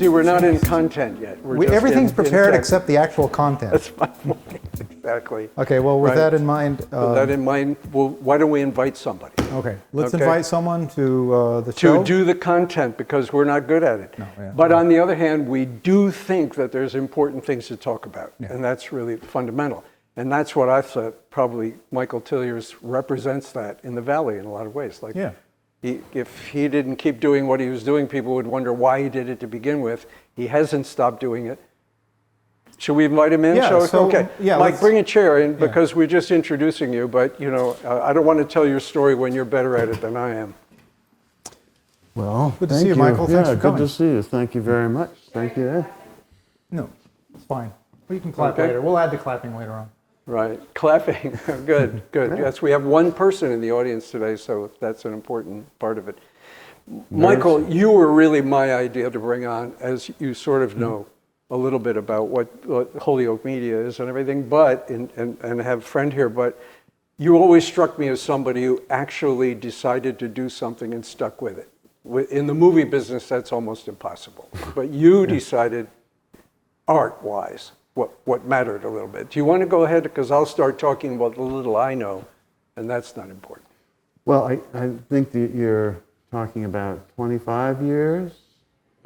See, we're not in content yet. We're just Everything's in prepared text. except the actual content. That's my point, exactly. Okay, well, with Right. that in mind... With that in mind, well, why don't we invite somebody? Okay, let's Okay. invite someone to the show. To do the content, because we're not good at it. No, yeah. But on the other hand, we do think that there's important things to talk about, Yeah. and that's really fundamental. And that's what I thought probably Michael Tillyer represents that in the Valley in a lot of ways. Like, Yeah. if he didn't keep doing what he was doing, people would wonder why he did it to begin with. He hasn't stopped doing it. Should we invite him in? Yeah, Okay. yeah, Mike, let's- bring a chair in because we're just introducing you. But you know, I don't want to tell your story when you're better at it than I am. Well, Good to see you, Michael. Thanks for coming. Good to see you. Thank you very much. Thank you, Ed. No, it's fine. We can clap Okay. later. We'll add the clapping later on. Right, clapping. Good, good. Yes, we have one person in the audience today, so that's an important part of it. Michael, you were really my idea to bring on, as you sort of know a little bit about what Holyoke Media is and everything, but and have a friend here, but you always struck me as somebody who actually decided to do something and stuck with it. In the movie business, that's almost impossible. But you decided, art-wise, what mattered a little bit. Do you want to go ahead? Because I'll start talking about the little I know, and that's not important. Well, I think that you're talking about 25 years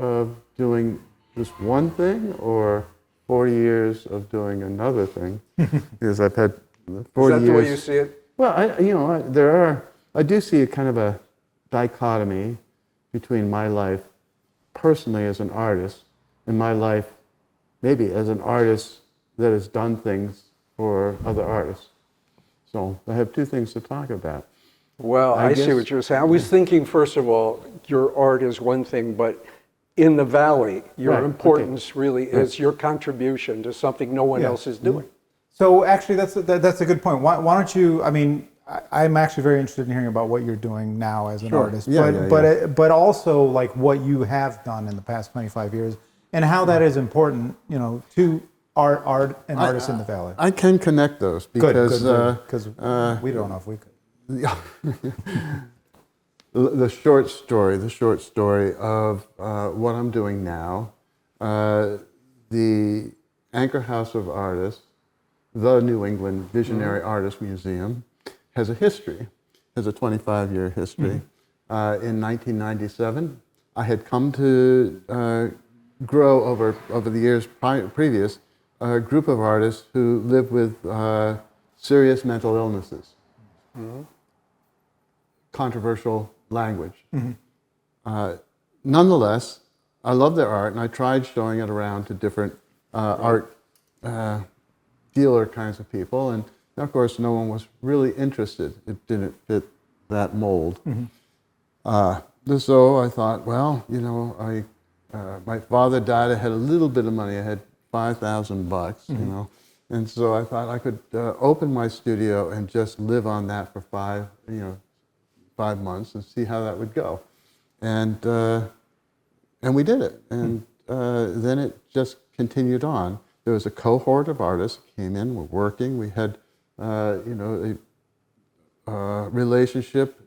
of doing just one thing, or 40 years of doing another thing. Because I've had 40 years. Is that the way you see it? Well, I do see a kind of a dichotomy between my life personally as an artist and my life maybe as an artist that has done things for other artists. So I have two things to talk about. Well, I see what you're saying. I was thinking, first of all, your art is one thing, but in the Valley, your importance really is your contribution to something no one else is doing. So actually, that's a good point. Why don't you? I mean, I'm actually very interested in hearing about what you're doing now as an artist, but also like what you have done in the past 25 years and how that is important, you know, to art and artists in the Valley. I can connect those because we don't know if we could. The short story of what I'm doing now, the Anchor House of Artists, the New England Visionary Artist Museum, has a history, has a 25-year history. In 1997, I had come to grow over the years previous a group of artists who lived with serious mental illnesses. Controversial language. Nonetheless, I love their art, and I tried showing it around to different art dealer kinds of people, and of course no one was really interested. It didn't fit that mold. So I thought, well, you know, my father died. I had a little bit of money. I had $5,000, you know, and so I thought I could open my studio and just live on that for 5 months and see how that would go, and we did it, and then it just continued on. There was a cohort of artists who came in, were working. We had, a relationship,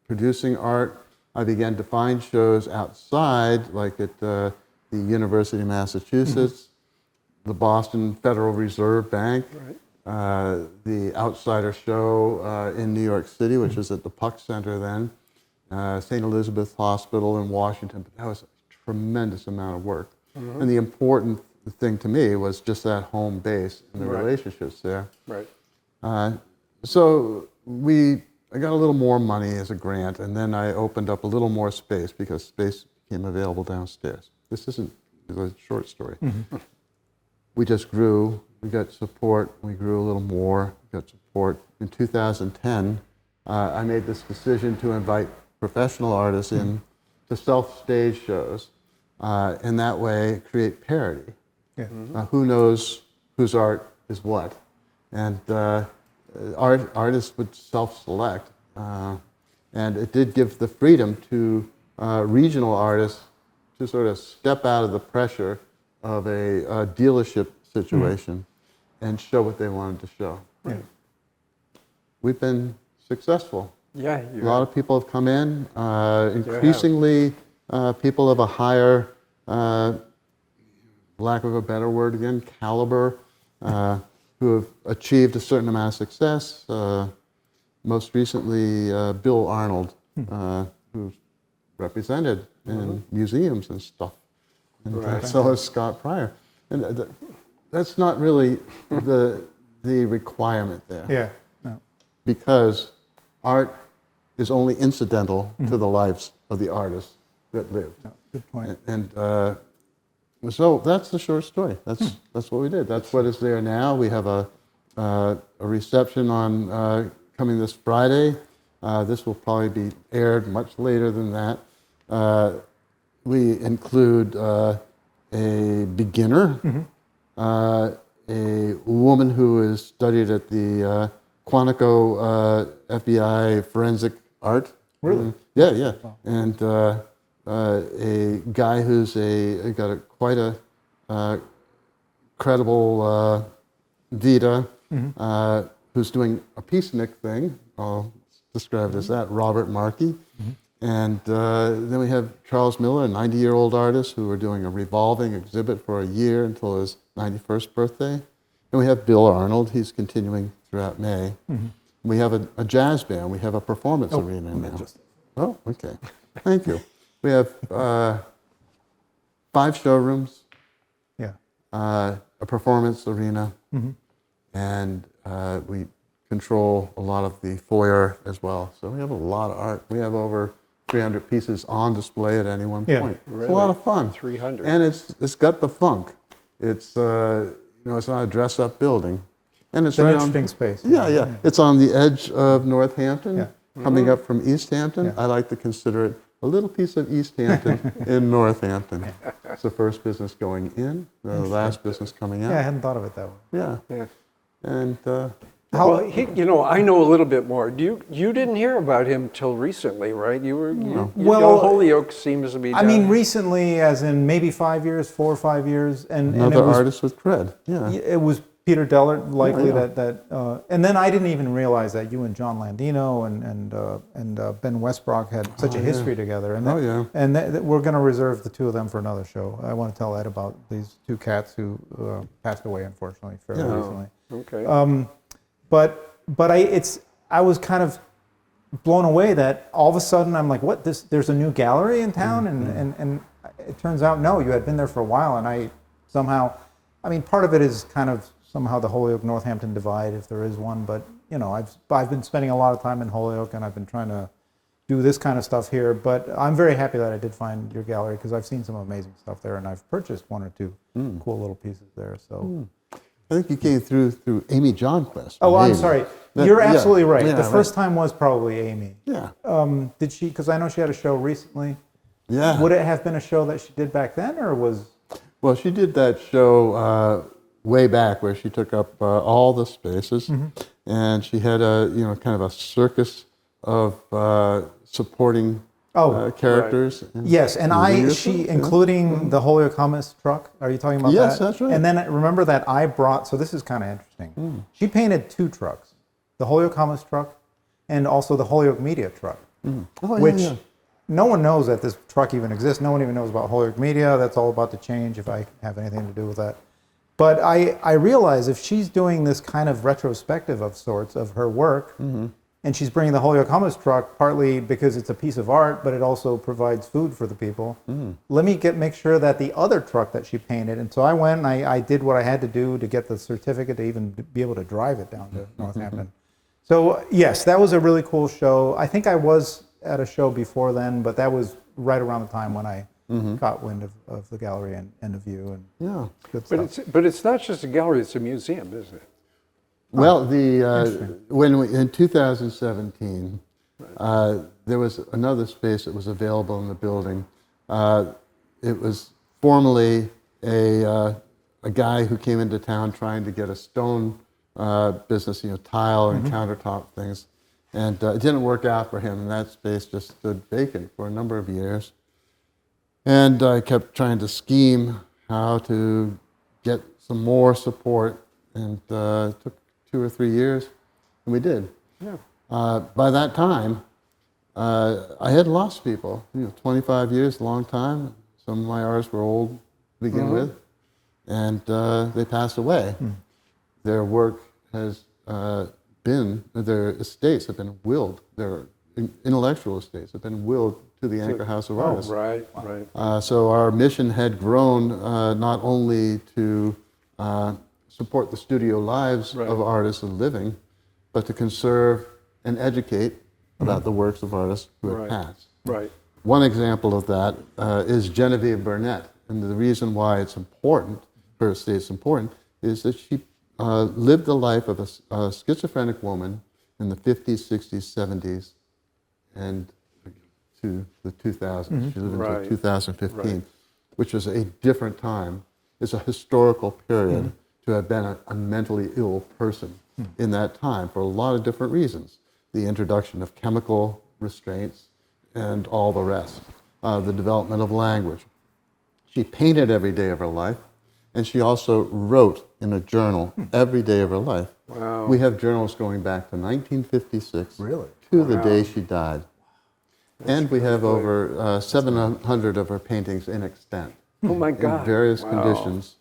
producing art. I began to find shows outside, like at the University of Massachusetts, the Boston Federal Reserve Bank, the Outsider Show in New York City, which was at the Puck Center then, St. Elizabeth Hospital in Washington. But that was a tremendous amount of work. And the important thing to me was just that home base and the relationships there. So I got a little more money as a grant, and then I opened up a little more space because space became available downstairs. This isn't a short story. We just grew. We got support. We grew a little more. We got support. In 2010, I made this decision to invite professional artists in to self-stage shows, and that way create parity. Who knows whose art is what? And artists would self-select, and it did give the freedom to regional artists to sort of step out of the pressure of a dealership situation and show what they wanted to show. We've been successful. A lot of people have come in. Increasingly, people of a higher lack of a better word again, caliber, who have achieved a certain amount of success. Most recently, Bill Arnold, who's represented in museums and stuff. And so is Scott Pryor. And that's not really the requirement there. Yeah. No. Because art is only incidental to the lives of the artists that lived. No, good point. And so that's the short story. That's what we did. That's what is there now. We have a reception on coming this Friday. This will probably be aired much later than that. We include a beginner, a woman who is studied at the Quantico FBI forensic art. Really? Yeah, yeah. Wow. And a guy who's got quite a credible vita, who's doing a peacenik thing. I'll describe it as that, Robert Markey. And then we have Charles Miller, a 90-year-old artist who are doing a revolving exhibit for a year until his 91st birthday. And we have Bill Arnold, he's continuing throughout May. We have a jazz band, we have a performance arena now. Oh, okay, thank you. We have 5 showrooms, a performance arena, and we control a lot of the foyer as well. So we have a lot of art. We have over 300 pieces on display at any one point. Really? It's a lot of fun. 300. And it's got the funk. It's it's not a dress-up building, and it's an right interesting space. Yeah, yeah. It's on the edge of Northampton, coming up from East Hampton. Yeah. I like to consider it a little piece of East Hampton in Northampton. It's the first business going in, the last business coming out. Yeah, I hadn't thought of it that way. Yeah. And Well, I know a little bit more. You didn't hear about him till recently, right? Holyoke seems to be. I mean, recently, as in maybe 5 years, 4 or 5 years, and another it was, artist with cred. Yeah. It was Peter Dellert, likely Yeah. and then I didn't even realize that you and John Landino and Ben Westbrook had such a history together. And we're going to reserve the two of them for another show. I want to tell Ed about these 2 cats who passed away, unfortunately, fairly recently. Okay. But I was kind of blown away that all of a sudden I'm like, what? There's a new gallery in town, and it turns out no, you had been there for a while, and I somehow, I mean, part of it is kind of somehow the Holyoke Northampton divide, if there is one. But I've been spending a lot of time in Holyoke, and I've been trying to do this kind of stuff here. But I'm very happy that I did find your gallery, because I've seen some amazing stuff there, and I've purchased 1 or 2 cool little pieces there. So. I think you came through Amy Johnquist. Oh, I'm sorry. You're absolutely right. Yeah, the first time was probably Amy. Yeah. Did she? Because I know she had a show recently. Yeah. Would it have been a show that she did back then, or was? Well, she did that show way back where she took up all the spaces, and she had a kind of a circus of supporting characters. Right. Yes, and including the Holyoke hummus truck. Are you talking about that? Yes, that's right. And then remember that I brought. So this is kind of interesting. She painted 2 trucks: the Holyoke hummus truck, and also the Holyoke media truck, which. No one knows that this truck even exists. No one even knows about Holyoke Media. That's all about to change if I have anything to do with that. But I realize if she's doing this kind of retrospective of sorts of her work, and she's bringing the Holyoke hummus truck partly because it's a piece of art, but it also provides food for the people. Let me make sure that the other truck that she painted, and so I went and I did what I had to do to get the certificate to even be able to drive it down to Northampton. So yes, that was a really cool show. I think I was at a show before then, but that was right around the time when I caught wind of the gallery and of you. And good stuff. But it's not just a gallery; it's a museum, isn't it? Well, in 2017, there was another space that was available in the building. It was formerly a guy who came into town trying to get a stone business, tile and countertop things. And it didn't work out for him, and that space just stood vacant for a number of years. And I kept trying to scheme how to get some more support, and it took 2 or 3 years, and we did. Yeah. By that time, I had lost people. 25 years, a long time. some of my artists were old to begin with, and they passed away. Their work has their estates have been willed, their intellectual estates have been willed to the Anchor House of Artists. Right, right. So our mission had grown not only to support the studio lives of artists and living, but to conserve and educate about the works of artists who have passed. Right. One example of that is Genevieve Burnett, and the reason why it's important, her estate's important, is that she lived the life of a schizophrenic woman in the 50s, 60s, 70s, and to the 2000s. She lived until 2015, which was a different time. It's a historical period to have been a mentally ill person in that time for a lot of different reasons. The introduction of chemical restraints and all the rest. The development of language. She painted every day of her life, and she also wrote in a journal every day of her life. Wow. We have journals going back to 1956 to the day she died. And we have over 700 of her paintings in extant. Oh my God. In various conditions.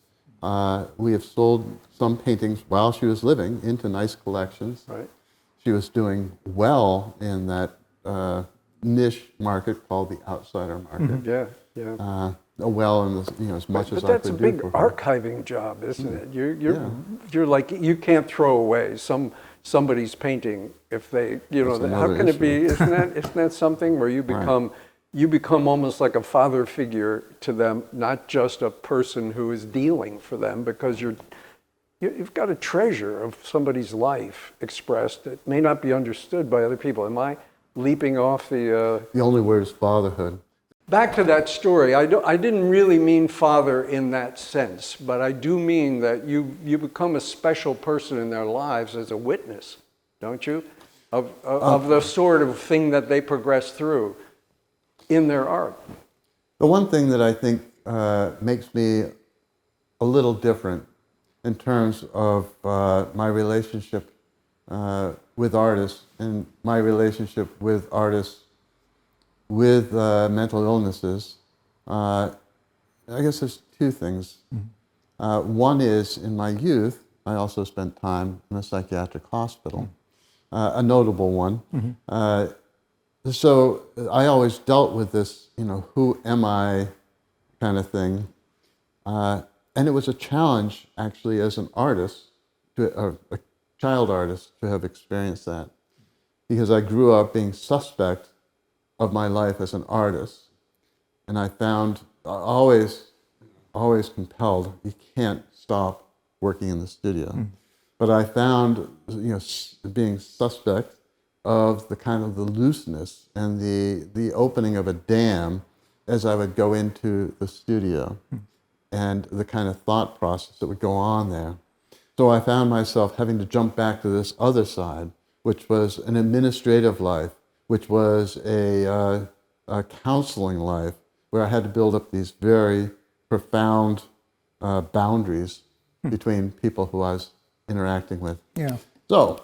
We have sold some paintings while she was living into nice collections. Right. She was doing well in that niche market called the outsider market. Yeah, yeah. Well, in the, as much as I But that's could a do big for her. archiving job, isn't it? You're like, you can't throw away somebody's painting if they, That's how another can it be? issue. Isn't that something where you become almost like a father figure to them, not just a person who is dealing for them, because you've got a treasure of somebody's life expressed that may not be understood by other people. Am I leaping off the? The only word is fatherhood. Back to that story, I didn't really mean father in that sense, but I do mean that you become a special person in their lives as a witness, don't you? Of the sort of thing that they progress through in their art. The one thing that I think makes me a little different in terms of my relationship with artists and my relationship with artists with mental illnesses, I guess there's two things. One is, in my youth, I also spent time in a psychiatric hospital, a notable one. So I always dealt with this, who am I kind of thing. And it was a challenge, actually, as an artist, a child artist, to have experienced that. Because I grew up being suspect of my life as an artist. And I found always compelled, you can't stop working in the studio. But I found, being suspect of the kind of the looseness and the opening of a dam as I would go into the studio and the kind of thought process that would go on there. So I found myself having to jump back to this other side, which was an administrative life, which was a counseling life, where I had to build up these very profound boundaries between people who I was interacting with. Yeah. So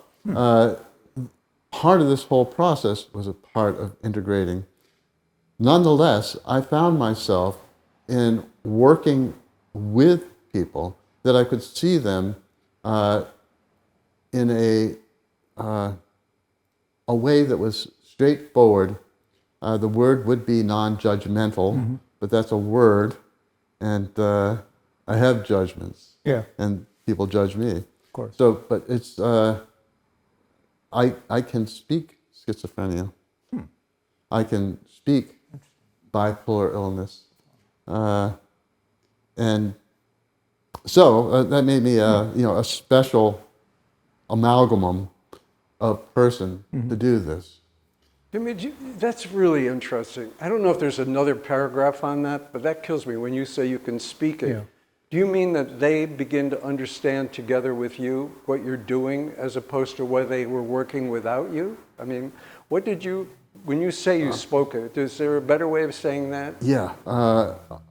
part of this whole process was a part of integrating. Nonetheless, I found myself in working with people that I could see them in a way that was straightforward. The word would be non-judgmental, but that's a word, and I have judgments. Yeah. And people judge me. Of course. So, but it's I can speak schizophrenia. I can speak bipolar illness, and so that made me a special amalgam of person to do this. Jimmy, that's really interesting. I don't know if there's another paragraph on that, but that kills me when you say you can speak it. Yeah. Do you mean that they begin to understand together with you what you're doing as opposed to where they were working without you? I mean, when you say you spoke it, is there a better way of saying that? Yeah,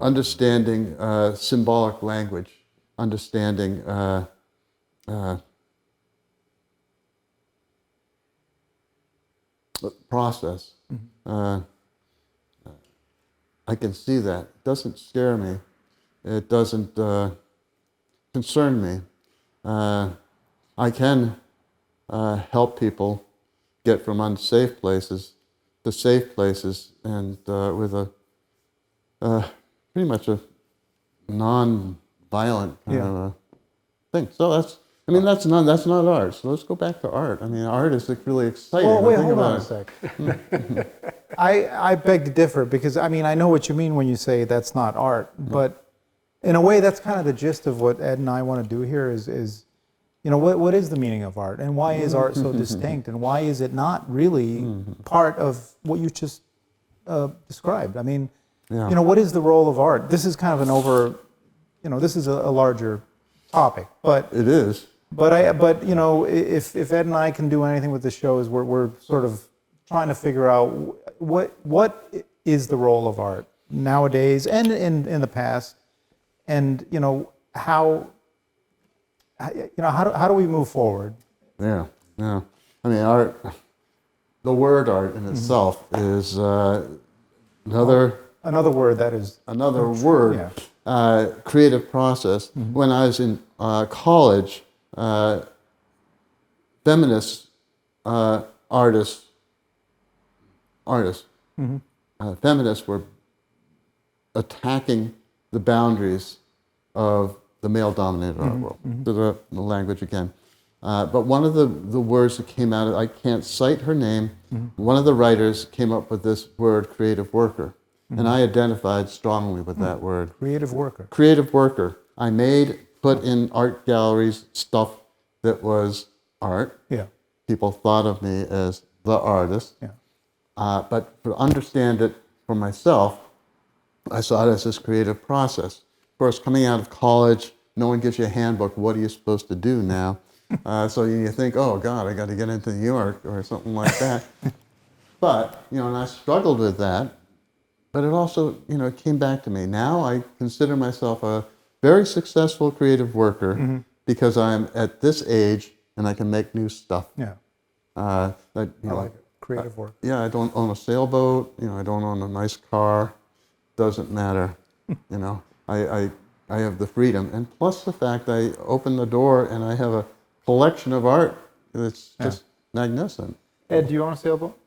understanding symbolic language, understanding process. I can see that. It doesn't scare me. It doesn't concern me. I can help people get from unsafe places to safe places, and with a pretty much a non-violent kind of a thing. So that's not art. So let's go back to art. I mean, art is like really exciting. Well, wait, hold on a sec. I beg to differ, because I mean, I know what you mean when you say that's not art, but in a way that's kind of the gist of what Ed and I want to do here is you know, what is the meaning of art, and why is art so distinct, and why is it not really part of what you just described? I mean, you know, what is the role of art? This is kind of this is a larger topic, but it is. But you know, if Ed and I can do anything with the show, is we're sort of trying to figure out what is the role of art nowadays and in the past, and you know how do we move forward? Yeah. I mean, art. The word art in itself is another word that is another word. Yeah. Creative process. When I was in college, feminist artists, feminists were attacking the boundaries of the male-dominated art world, to the language again. But one of the words that came out, I can't cite her name, one of the writers came up with this word, creative worker. And I identified strongly with that word. Creative worker. Creative worker. I put in art galleries stuff that was art. Yeah. People thought of me as the artist. Yeah. But to understand it for myself, I saw it as this creative process. Of course, coming out of college, no one gives you a handbook. What are you supposed to do now? So you think, oh God, I got to get into New York or something like that. But, you know, and I struggled with that. But it also, you know, it came back to me. Now I consider myself a very successful creative worker because I'm at this age and I can make new stuff. Yeah. I like it. Creative work. Yeah, I don't own a sailboat. You know, I don't own a nice car. Doesn't matter. You know, I have the freedom, and plus the fact I open the door and I have a collection of art that's just magnificent. Ed, do you own a sailboat?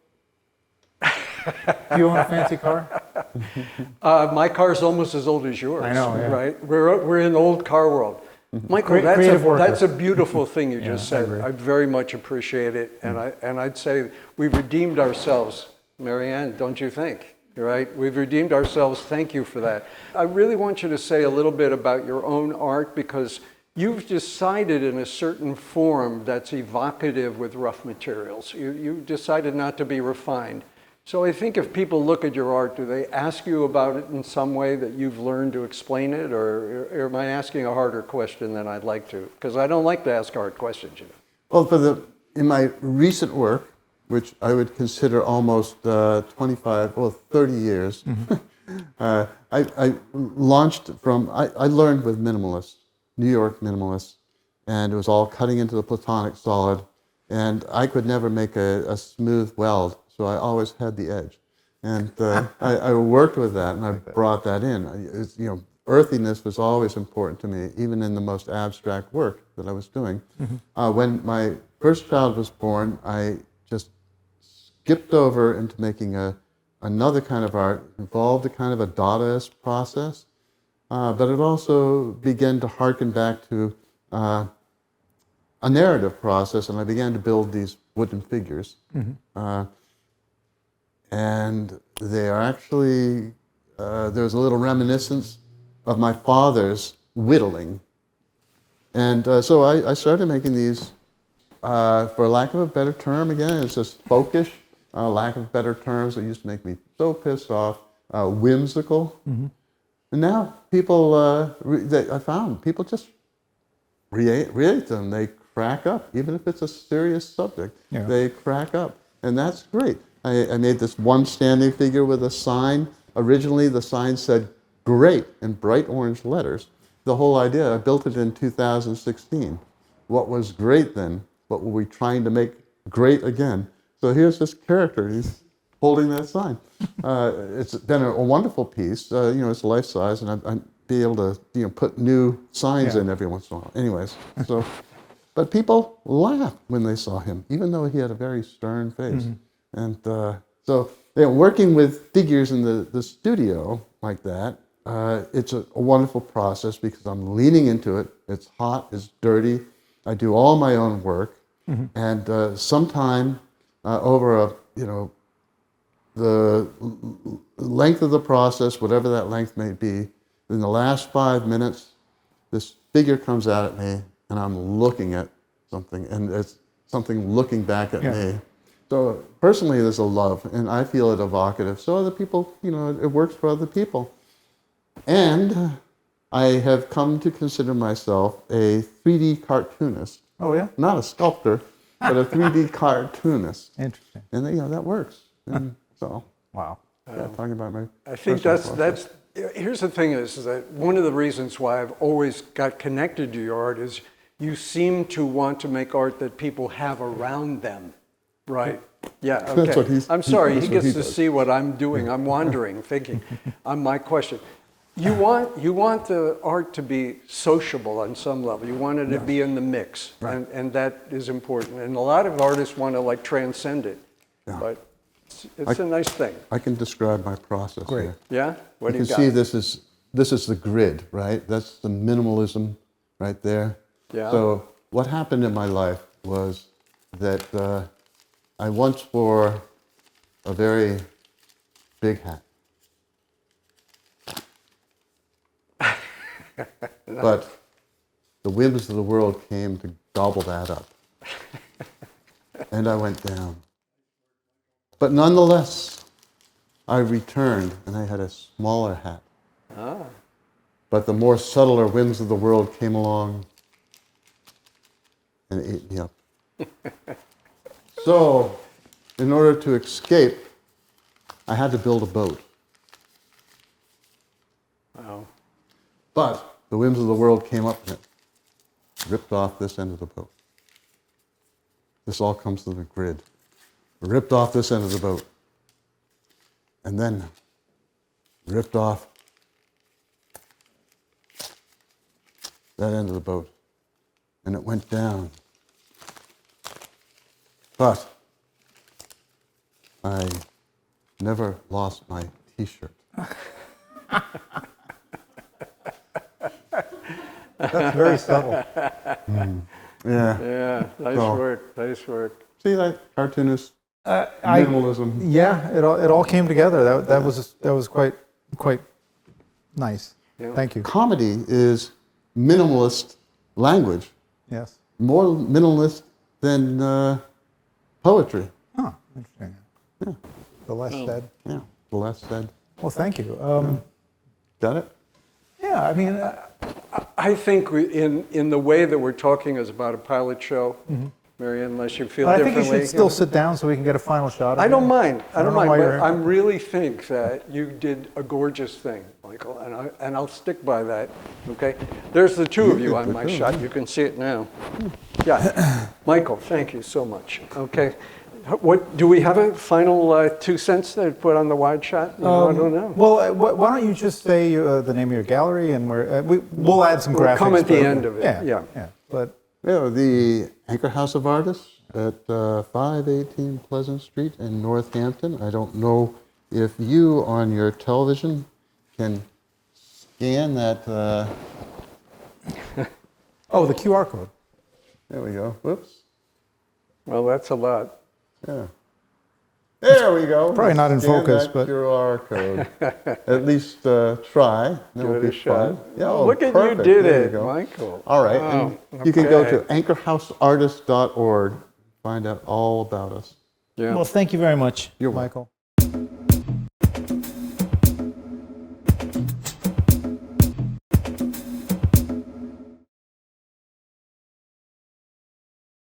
Do you own a fancy car? My car's almost as old as yours. I know, yeah. Right? We're in the old car world. Michael, that's a beautiful thing you just said. I very much appreciate it, and I'd say we've redeemed ourselves. Marianne, don't you think? Right? We've redeemed ourselves. Thank you for that. I really want you to say a little bit about your own art, because you've decided in a certain form that's evocative with rough materials. You decided not to be refined. So I think if people look at your art, do they ask you about it in some way that you've learned to explain it, or am I asking a harder question than I'd like to? Because I don't like to ask hard questions, you know. Well, in my recent work, which I would consider almost 30 years, I launched from, I learned with minimalists, New York minimalists, and it was all cutting into the platonic solid, and I could never make a smooth weld. So I always had the edge, and I worked with that, and I brought that in. You know, earthiness was always important to me, even in the most abstract work that I was doing. When my first child was born, I just skipped over into making another kind of art, involved a kind of a Dadaist process, but it also began to harken back to a narrative process, and I began to build these wooden figures. And they are actually, there's a little reminiscence of my father's whittling. And so I started making these, for lack of a better term, again, it's just folkish, lack of better terms that used to make me so pissed off, whimsical. And now people, I found people just react them. They crack up, even if it's a serious subject. Yeah. They crack up, and that's great. I made this one standing figure with a sign. Originally, the sign said "Great" in bright orange letters. The whole idea, I built it in 2016. What was great then? What were we trying to make great again? So here's this character. He's holding that sign. It's been a wonderful piece. It's life size, and I'd be able to put new signs in every once in a while. Anyways, so, but people laughed when they saw him, even though he had a very stern face. And so working with figures in the studio like that, it's a wonderful process because I'm leaning into it. It's hot, it's dirty. I do all my own work, and sometime over the length of the process, whatever that length may be, in the last 5 minutes, this figure comes out at me, and I'm looking at something, and it's something looking back at me. So personally, there's a love, and I feel it evocative. So other people, it works for other people. And I have come to consider myself a 3D cartoonist. Oh, yeah? Not a sculptor, but a 3D cartoonist. Interesting. And that works. And so, Wow. talking about my I think that's here's the thing is that one of the reasons why I've always got connected to your art is you seem to want to make art that people have around them. Right. Yeah. Okay. That's what I'm sorry. He gets to does. see what I'm doing. I'm wandering, thinking. My question. You want the art to be sociable on some level. You want it to be in the mix, and that is important. And a lot of artists want to transcend it, but it's a nice thing. I can describe my process here. Yeah. What do You you can got? see this is the grid, right? That's the minimalism right there. Yeah. So what happened in my life was that I once wore a very big hat. But the whims of the world came to gobble that up. And I went down. But nonetheless, I returned and I had a smaller hat. But the more subtler whims of the world came along and ate me up. So, in order to escape, I had to build a boat. Wow. But the whims of the world came up and it ripped off this end of the boat. This all comes to the grid. Ripped off this end of the boat. And then ripped off that end of the boat. And it went down. But I never lost my T-shirt. That's very subtle. Yeah. Yeah. Nice work. Nice work. See that cartoonist minimalism? Yeah, it all came together. That was quite nice. Yeah. Thank you. Comedy is minimalist language, Yes. more minimalist than poetry. Oh, interesting. Yeah. The less said. Yeah, the less said. Well, thank you. Got it? Yeah, I mean, I think in the way that we're talking is about a pilot show, Marianne, unless you feel I differently. think you should still sit down so we can get a final shot. I don't mind. I don't mind. why But you're- I really think that you did a gorgeous thing, Michael, and I'll stick by that. Okay. There's the two of you on my shot. You can see it now. Yeah, Michael. Thank you so much. Okay. What do we have a final 2 cents to put on the wide shot? No, I don't know. Well, why don't you just say the name of your gallery and we'll add some graphics. We'll come at the but- end of it. Yeah. But Yeah, the Anchor House of Artists at 518 Pleasant Street in Northampton. I don't know if you on your television can scan that. oh, the QR code. There we go. Whoops. Well, that's a lot. Yeah. There we go. Probably not in Scan focus, that but- QR code. At least try. That Give would it a be shot. fun. Yeah, Oh, look at perfect. you did There you it, go. Michael. All right. Wow. And you can go to Okay. anchorhouseartist.org, find out all about us. Yeah. Well, thank you very much, You're Michael.